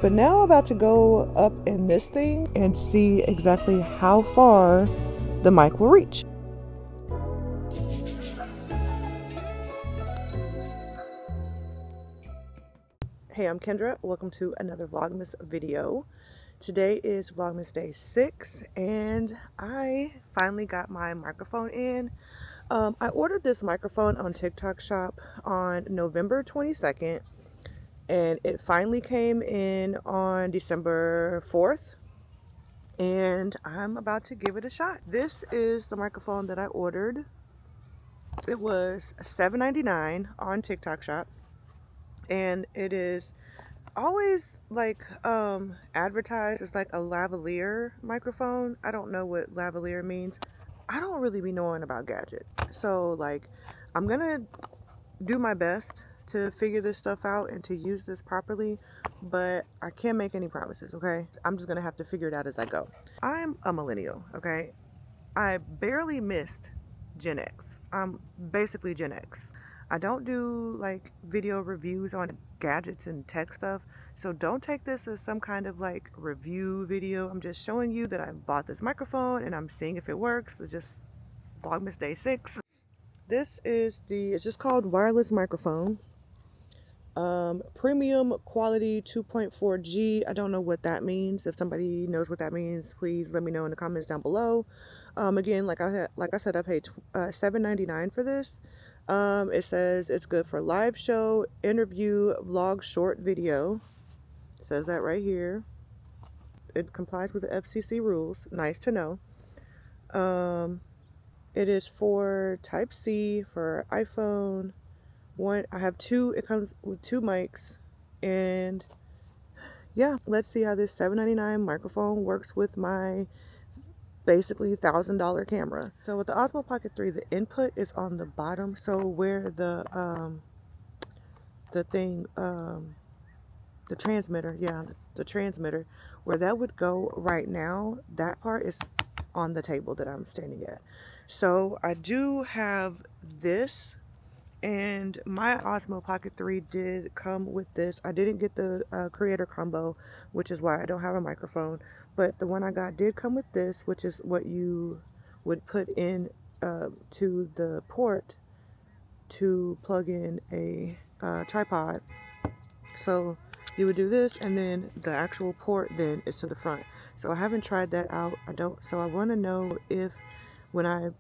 But now I'm about to go up in this thing and see exactly how far the mic will reach. Hey, I'm Kendra. Welcome to another Vlogmas video. Today is Vlogmas day 6 and I finally got my microphone in. I ordered this microphone on TikTok Shop on November 22nd and it finally came in on December 4th. And I'm about to give it a shot. This is the microphone that I ordered. It was $7.99 on TikTok Shop, and it is always like advertised as like a lavalier microphone. I don't know what lavalier means. I don't really be knowing about gadgets, so like I'm gonna do my best to figure this stuff out and to use this properly, but I can't make any promises. Okay, I'm just gonna have to figure it out as I go. I'm a millennial. Okay, I barely missed Gen X. I'm basically Gen X. I don't do like video reviews on gadgets and tech stuff, so don't take this as some kind of like review video. I'm just showing you that I bought this microphone and I'm seeing if it works. It's just Vlogmas day 6. This is it's just called wireless microphone. Premium quality 2.4G. I don't know what that means. If somebody knows what that means, please let me know in the comments down below. Again, like I said, I paid $7.99 for this. It says it's good for live show, interview, vlog, short video. It says that right here. It complies with the FCC rules. Nice to know. It is for Type C for iPhone. I have two. It comes with two mics, and yeah, let's see how this $7.99 microphone works with my basically $1,000 camera. So with the Osmo Pocket 3, the input is on the bottom, so where the thing the transmitter, yeah, the transmitter, where that would go right now, that part is on the table that I'm standing at. So I do have this. And my Osmo Pocket 3 did come with this. I didn't get the creator combo, which is why I don't have a microphone. But the one I got did come with this, which is what you would put in to the port to plug in a tripod. So you would do this, and then the actual port then is to the front. So I haven't tried that out. So I want to know if when I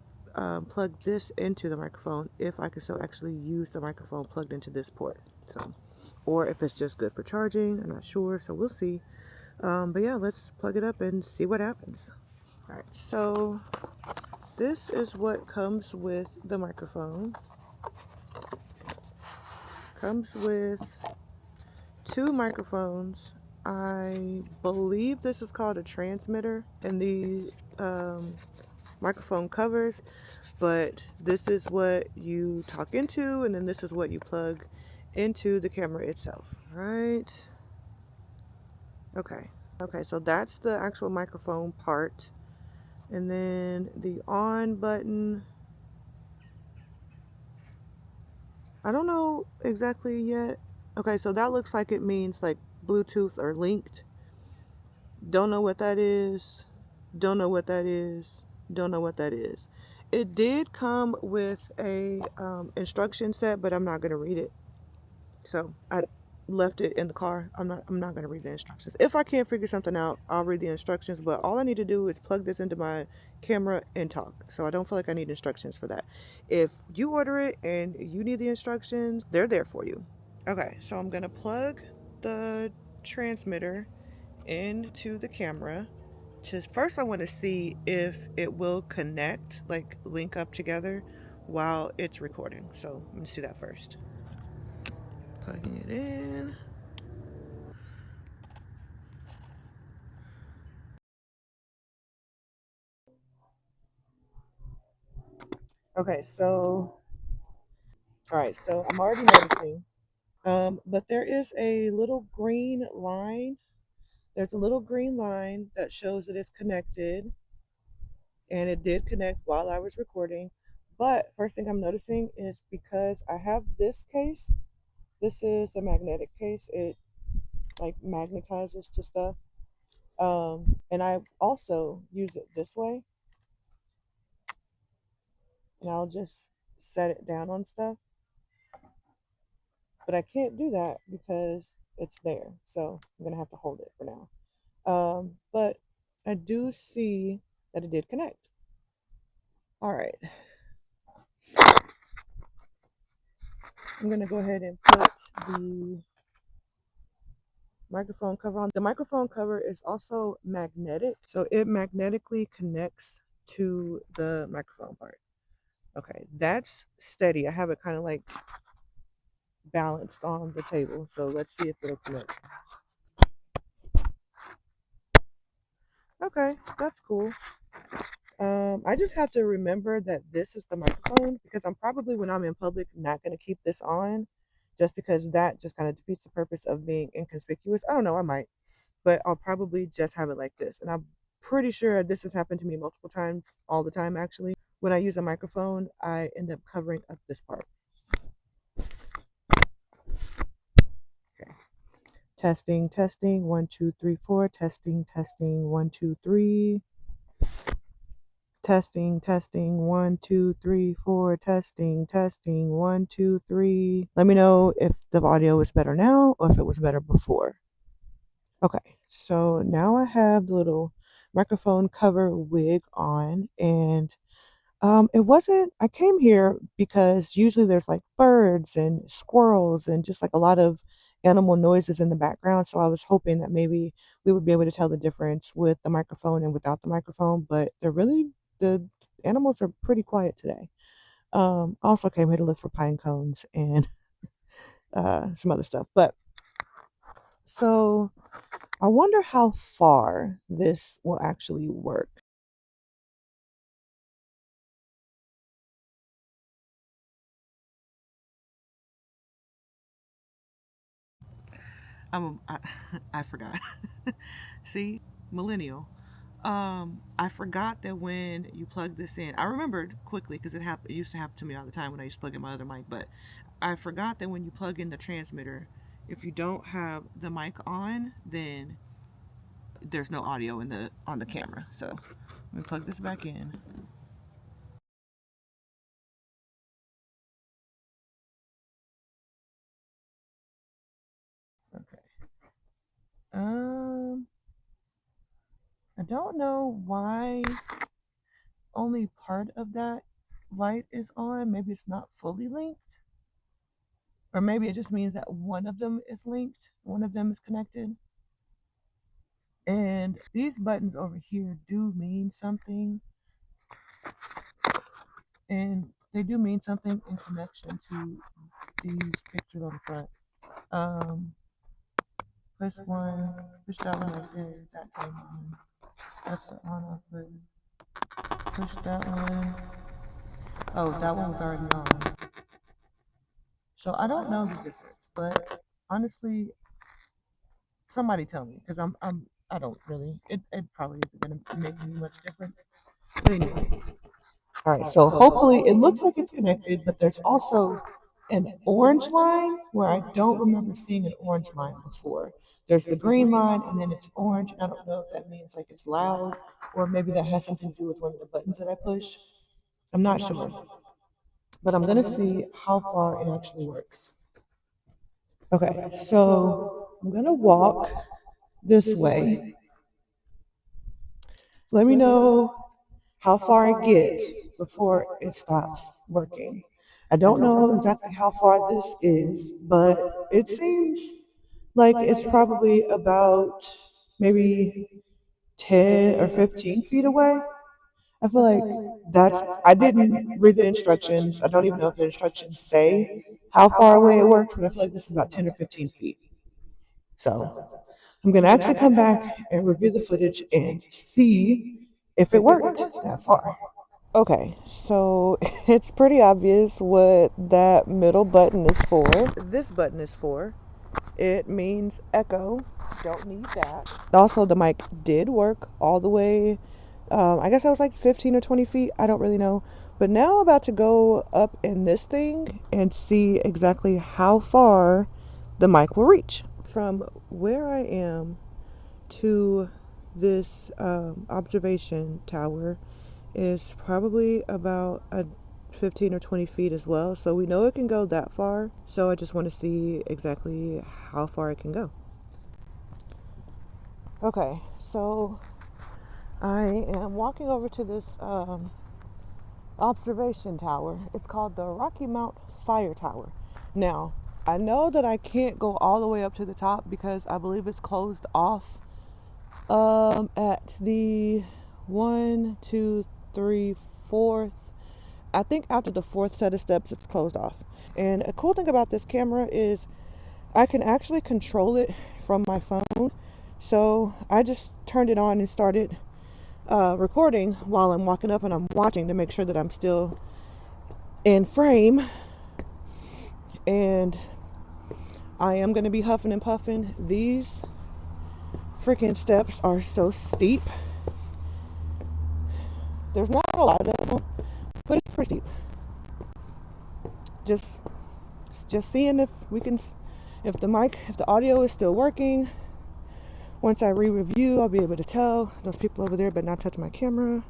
plug this into the microphone, if I can still actually use the microphone plugged into this port. So, or if it's just good for charging. I'm not sure, so we'll see. But yeah, let's plug it up and see what happens. All right, so this is what comes with the microphone. Comes with two microphones. I believe this is called a transmitter, and the microphone covers, but this is what you talk into, and then this is what you plug into the camera itself. Right? Okay, so that's the actual microphone part, and then the on button, I don't know exactly yet. Okay, so that looks like it means like Bluetooth or linked. Don't know what that is. Don't know what that is. Don't know what that is. It did come with a instruction set, but I'm not gonna read it. So I left it in the car. I'm not gonna read the instructions. If I can't figure something out, I'll read the instructions. But all I need to do is plug this into my camera and talk. So I don't feel like I need instructions for that. If you order it and you need the instructions, they're there for you. Okay, so I'm gonna plug the transmitter into the camera. First I want to see if it will connect, like link up together while it's recording. So let me see that first. Plugging it in. Okay, so all right, so I'm already noticing but there is a little green line. There's a little green line that shows that it's connected, and it did connect while I was recording. But first thing I'm noticing is because I have this case, this is a magnetic case. It like magnetizes to stuff. And I also use it this way, and I'll just set it down on stuff. But I can't do that because it's there. So I'm gonna have to hold it for now. But I do see that it did connect. All right, I'm gonna go ahead and put the microphone cover on. The microphone cover is also magnetic, so it magnetically connects to the microphone part. Okay, that's steady. I have it kind of like balanced on the table, so let's see if it'll connect. Okay, that's cool. I just have to remember that this is the microphone because I'm probably, when I'm in public, not going to keep this on just because that just kind of defeats the purpose of being inconspicuous. I don't know, I might, but I'll probably just have it like this. And I'm pretty sure this has happened to me multiple times, all the time actually. When I use a microphone, I end up covering up this part. Okay. Testing, testing, 1, 2, 3, 4. Testing, testing, 1, 2, 3. Testing, testing, 1, 2, 3, 4. Testing, testing, 1, 2, 3. Let me know if the audio is better now or if it was better before. Okay, so now I have the little microphone cover wig on, and it wasn't, I came here because usually there's like birds and squirrels and just like a lot of animal noises in the background. So I was hoping that maybe we would be able to tell the difference with the microphone and without the microphone, but the animals are pretty quiet today. I also came here to look for pine cones and some other stuff. But so I wonder how far this will actually work. I forgot. See, millennial. I forgot that when you plug this in, I remembered quickly because it used to happen to me all the time when I used to plug in my other mic. But I forgot that when you plug in the transmitter, if you don't have the mic on, then there's no audio in the on the camera. So let me plug this back in. Okay. Um, I don't know why only part of that light is on. Maybe it's not fully linked. Or maybe it just means that one of them is linked, one of them is connected. And these buttons over here do mean something. And they do mean something in connection to these pictures on the front. Push one, push that one right there, that came on. That's the on off button. Push that one. Oh, that one was already on. So I don't know the difference, but honestly, somebody tell me because I don't really. It probably isn't gonna make me much difference. But anyway. All right, so hopefully it looks like it's connected, but there's also an orange line where I don't remember seeing an orange line before. There's the green line and then it's orange. And I don't know if that means like it's loud or maybe that has something to do with one of the buttons that I pushed. I'm not sure, but I'm gonna see how far it actually works. Okay, so I'm gonna walk this way. Let me know how far I get before it stops working. I don't know exactly how far this is, but it seems like it's probably about maybe 10 or 15 feet away. I feel like I didn't read the instructions. I don't even know if the instructions say how far away it works, but I feel like this is about 10 or 15 feet. So I'm going to actually come back and review the footage and see if it worked that far. Okay, so it's pretty obvious what that middle button is for. This button is for. It means echo. Don't need that. Also, the mic did work all the way. I guess I was like 15 or 20 feet. I don't really know. But now I'm about to go up in this thing and see exactly how far the mic will reach. from where I am to this observation tower is probably about 15 or 20 feet as well. So we know it can go that far. So I just want to see exactly how far it can go. Okay, so I am walking over to this observation tower. It's called the Rocky Mount Fire Tower. Now, I know that I can't go all the way up to the top because I believe it's closed off at the 1, 2, 3, 4th. I think after the 4th set of steps, it's closed off. And a cool thing about this camera is I can actually control it from my phone. So I just turned it on and started recording while I'm walking up, and I'm watching to make sure that I'm still in frame. And I am going to be huffing and puffing. These freaking steps are so steep. There's not a lot of them, but it's pretty steep. Just seeing if we can, if the audio is still working. Once I re-review, I'll be able to tell. Those people over there better not touch my camera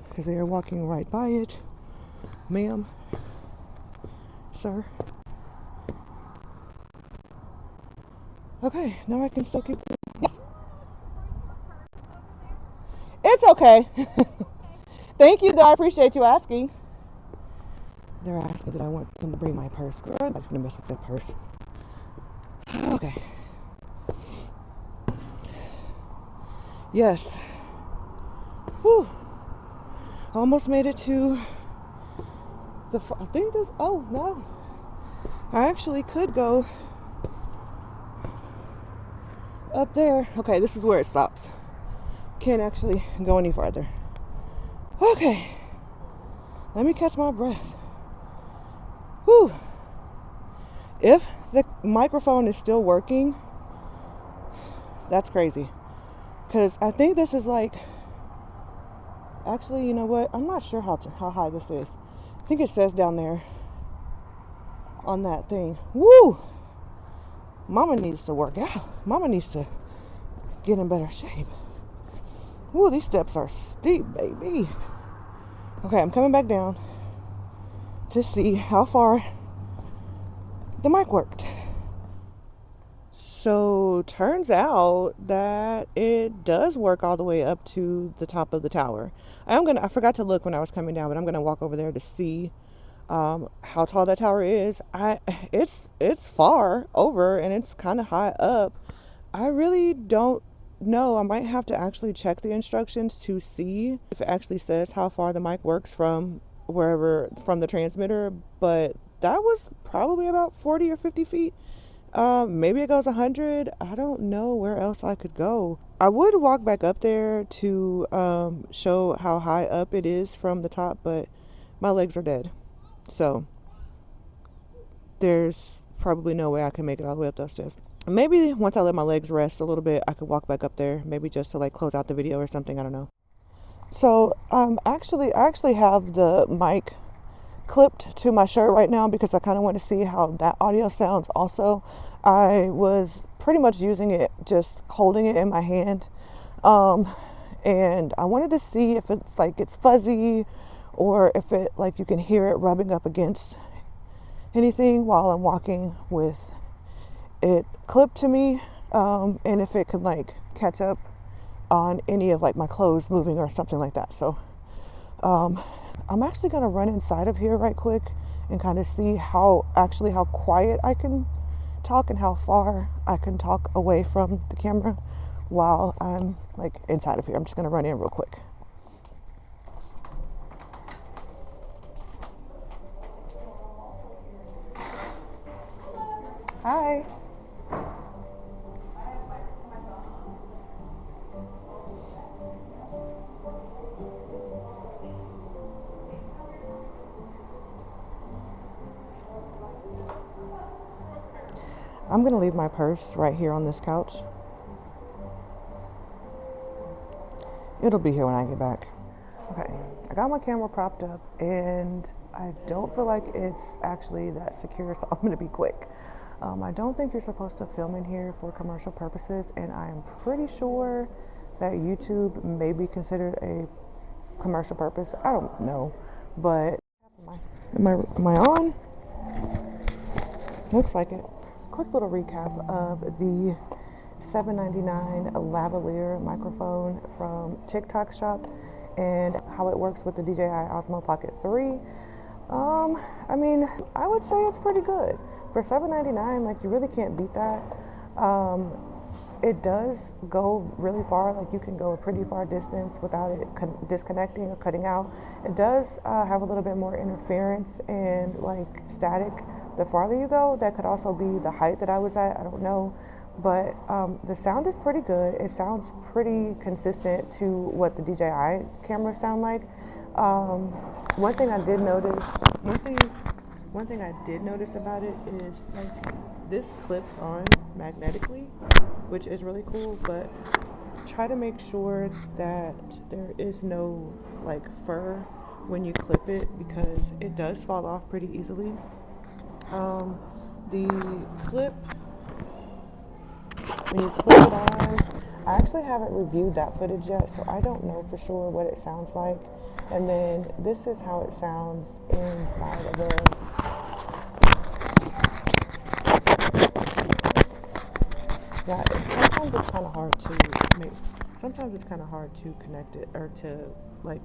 because they are walking right by it. Ma'am, sir. Okay, now I can still keep. Yes. It's okay. Thank you, though. I appreciate you asking. They're asking that I want them to bring my purse. Girl, I'm not going to mess with that purse. Okay. Yes. Whew. Almost made it to the. I think this. Oh no. I actually could go up there. Okay, this is where it stops. Can't actually go any farther. Okay. Let me catch my breath. Whew. If the microphone is still working, that's crazy. Because I think this is like, actually, you know what? I'm not sure how high this is. I think it says down there on that thing. Woo! Mama needs to work out. Mama needs to get in better shape. Woo, these steps are steep, baby. Okay, I'm coming back down to see how far the mic worked. So turns out that it does work all the way up to the top of the tower. I forgot to look when I was coming down, but I'm gonna walk over there to see how tall that tower is. It's far over and it's kind of high up. I really don't know. I might have to actually check the instructions to see if it actually says how far the mic works from the transmitter, but that was probably about 40 or 50 feet. Maybe it goes 100. I don't know where else I could go. I would walk back up there to show how high up it is from the top, but my legs are dead. So there's probably no way I can make it all the way up those stairs. Maybe once I let my legs rest a little bit, I could walk back up there, maybe just to like close out the video or something. I don't know. So I actually have the mic clipped to my shirt right now because I kind of want to see how that audio sounds also. I was pretty much using it, just holding it in my hand, and I wanted to see if it's fuzzy or if it like you can hear it rubbing up against anything while I'm walking with it clipped to me, and if it could like catch up on any of like my clothes moving or something like that. So I'm actually going to run inside of here right quick and kind of see how quiet I can talk and how far I can talk away from the camera while I'm like inside of here. I'm just going to run in real quick. Hi. I'm going to leave my purse right here on this couch. It'll be here when I get back. Okay, I got my camera propped up and I don't feel like it's actually that secure, so I'm going to be quick. I don't think you're supposed to film in here for commercial purposes, and I'm pretty sure that YouTube may be considered a commercial purpose. I don't know, but am I on? Looks like it. Quick little recap of the $7.99 Lavalier microphone from TikTok Shop and how it works with the DJI Osmo Pocket 3. I mean, I would say it's pretty good. For $7.99, like, you really can't beat that. It does go really far, like you can go a pretty far distance without it disconnecting or cutting out. It does have a little bit more interference and like static the farther you go. That could also be the height that I was at, I don't know. But the sound is pretty good. It sounds pretty consistent to what the DJI cameras sound like. One thing I did notice, one thing I did notice about it is like this clips on magnetically, which is really cool, but try to make sure that there is no like fur when you clip it, because it does fall off pretty easily. The clip, when you clip it on, I actually haven't reviewed that footage yet, so I don't know for sure what it sounds like. And then this is how it sounds inside of it. Yeah, sometimes it's kind of hard to make. Sometimes it's kind of hard to connect it or to like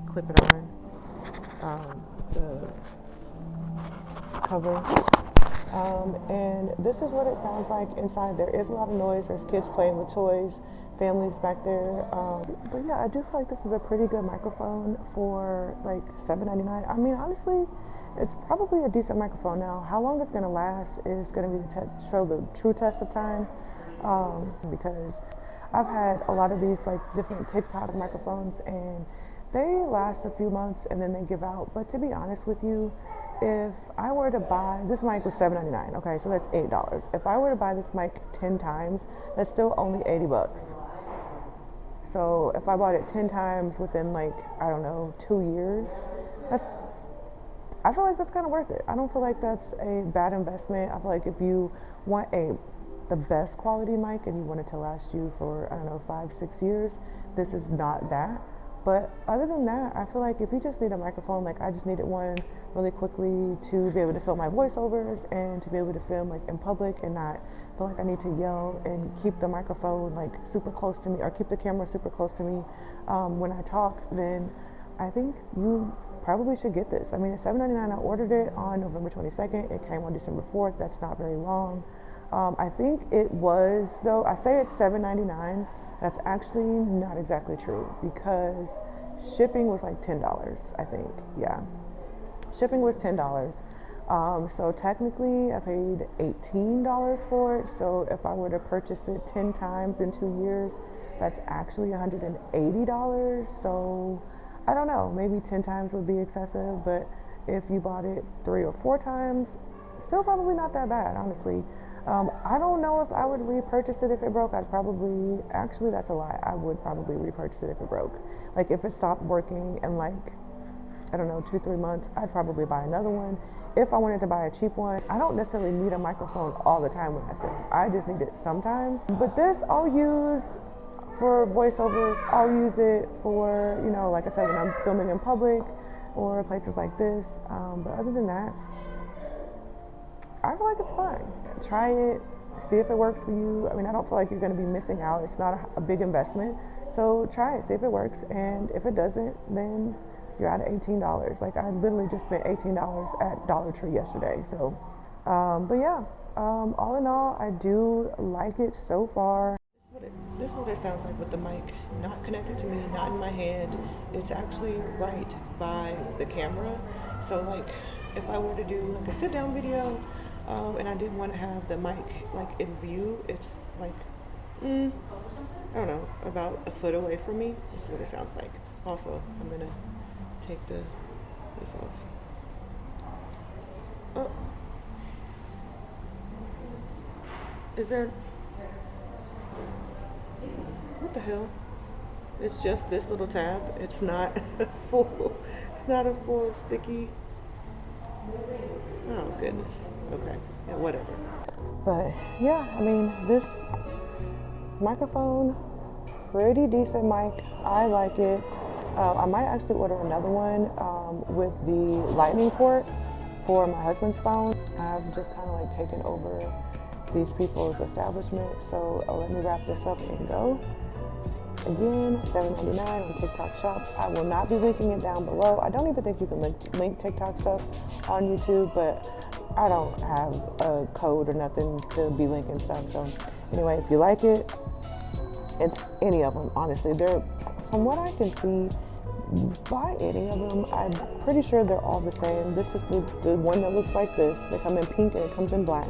clip it on the cover. And this is what it sounds like inside. There is a lot of noise. There's kids playing with toys, families back there. But yeah, I do feel like this is a pretty good microphone for like $7.99. I mean, honestly, it's probably a decent microphone. Now, how long it's going to last is going to be show the true test of time. Because I've had a lot of these like different TikTok microphones and they last a few months and then they give out. But to be honest with you, if I were to buy, this mic was $7.99, okay, so that's $8. If I were to buy this mic 10 times, that's still only $80. So if I bought it 10 times within like, I don't know, 2 years, I feel like that's kind of worth it. I don't feel like that's a bad investment. I feel like if you want the best quality mic and you want it to last you for, I don't know, 5-6 years, this is not that. But other than that, I feel like if you just need a microphone, like I just needed one really quickly to be able to film my voiceovers and to be able to film like in public and not feel like I need to yell and keep the microphone like super close to me or keep the camera super close to me when I talk, then I think you probably should get this. I mean, it's $7.99. I ordered it on November 22nd. It came on December 4th. That's not very long. I think it was, though, I say it's $7.99. That's actually not exactly true because shipping was like $10, I think. Yeah. Shipping was $10. So technically I paid $18 for it. So if I were to purchase it 10 times in 2 years, that's actually $180. So I don't know, maybe 10 times would be excessive, but if you bought it 3 or 4 times, still probably not that bad, honestly. I don't know if I would repurchase it if it broke. Actually that's a lie. I would probably repurchase it if it broke. Like if it stopped working in like, I don't know, 2-3 months, I'd probably buy another one. If I wanted to buy a cheap one, I don't necessarily need a microphone all the time when I film. I just need it sometimes. But this I'll use for voiceovers. I'll use it for, you know, like I said, when I'm filming in public or places like this. But other than that, I feel like it's fine. Try it, see if it works for you. I mean, I don't feel like you're going to be missing out. It's not a big investment. So try it, see if it works. And if it doesn't, then you're out of $18. Like I literally just spent $18 at Dollar Tree yesterday. So, but yeah, all in all, I do like it so far. This is what it sounds like with the mic not connected to me, not in my hand. It's actually right by the camera. So like if I were to do like a sit down video, and I didn't want to have the mic like in view, it's like, I don't know, about a foot away from me. This is what it sounds like. Also, I'm gonna take this off. Oh, is there? What the hell? It's just this little tab. It's not full. It's not a full sticky. Oh goodness. Okay. Yeah, whatever. But yeah, I mean, this microphone, pretty decent mic. I like it. I might actually order another one with the lightning port for my husband's phone. I've just kind of like taken over these people's establishment, so let me wrap this up and go. Again, $7.99 on TikTok Shop. I will not be linking it down below. I don't even think you can link TikTok stuff on YouTube, but I don't have a code or nothing to be linking stuff. So anyway, if you like it, it's any of them, honestly. They're, from what I can see, buy any of them. I'm pretty sure they're all the same. This is the one that looks like this. They come in pink and it comes in black.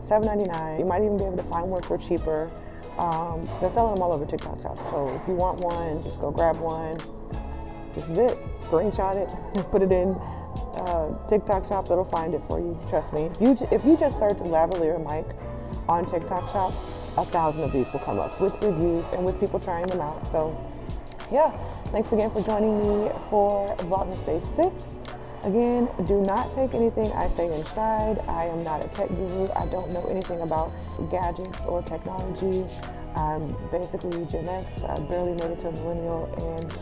$7.99. You might even be able to find one for cheaper. They're selling them all over TikTok Shop. So if you want one, just go grab one. This is it. Screenshot it, put it in TikTok Shop. It'll find it for you. Trust me. If you just search Lavalier mic on TikTok Shop, 1,000 of these will come up with reviews and with people trying them out. So yeah, thanks again for joining me for Vlogmas Day 6. Again, do not take anything I say in stride. I am not a tech guru. I don't know anything about gadgets or technology. I'm basically Gen X. I barely made it to a millennial, and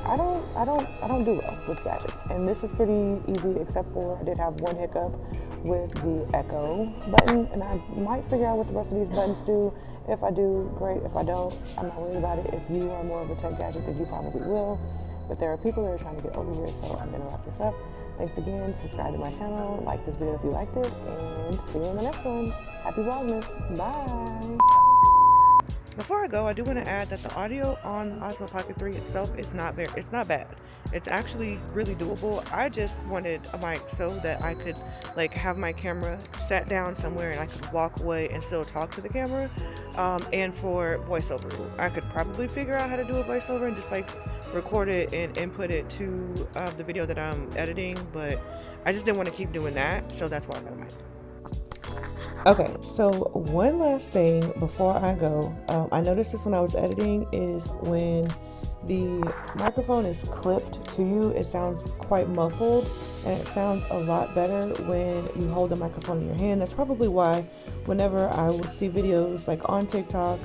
I don't do well with gadgets. And this is pretty easy, except for I did have one hiccup with the echo button, and I might figure out what the rest of these buttons do. If I do, great. If I don't, I'm not worried about it. If you are more of a tech gadget, then you probably will. But there are people that are trying to get over here, so I'm gonna wrap this up. Thanks again. Subscribe to my channel, like this video if you liked it, and see you in the next one. Happy Vlogmas. Bye. Before I go, I do want to add that the audio on the Osmo Pocket 3 itself is not bad. It's actually really doable. I just wanted a mic so that I could like have my camera sat down somewhere and I could walk away and still talk to the camera. And for voiceover, I could probably figure out how to do a voiceover and just like record it and input it to the video that I'm editing, but I just didn't want to keep doing that, so that's why I got a mic. Okay, so one last thing before I go. I noticed this when I was editing, is when the microphone is clipped to you, it sounds quite muffled, and it sounds a lot better when you hold the microphone in your hand. That's probably why whenever I would see videos like on TikTok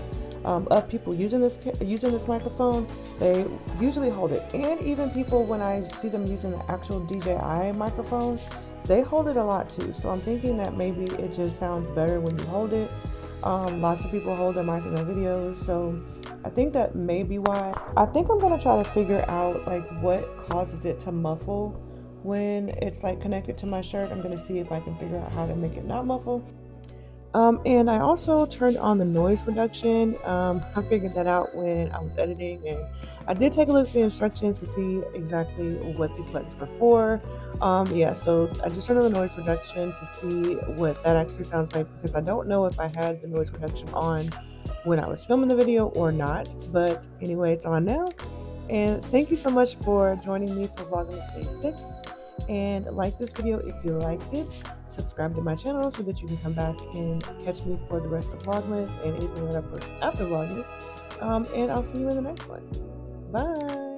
of people using this microphone, they usually hold it. And even people, when I see them using the actual DJI microphone, they hold it a lot too. So I'm thinking that maybe it just sounds better when you hold it. Lots of people hold their mic in their videos, so I think that may be why. I think I'm gonna try to figure out like what causes it to muffle when it's like connected to my shirt. I'm gonna see if I can figure out how to make it not muffle. And I also turned on the noise reduction. I figured that out when I was editing, and I did take a look at the instructions to see exactly what these buttons were for. Yeah, so I just turned on the noise reduction to see what that actually sounds like, because I don't know if I had the noise reduction on when I was filming the video or not. But anyway, it's on now. And thank you so much for joining me for Vlogmas Day 6. And like this video if you liked it. Subscribe to my channel so that you can come back and catch me for the rest of Vlogmas and anything that I post after Vlogmas. And I'll see you in the next one. Bye.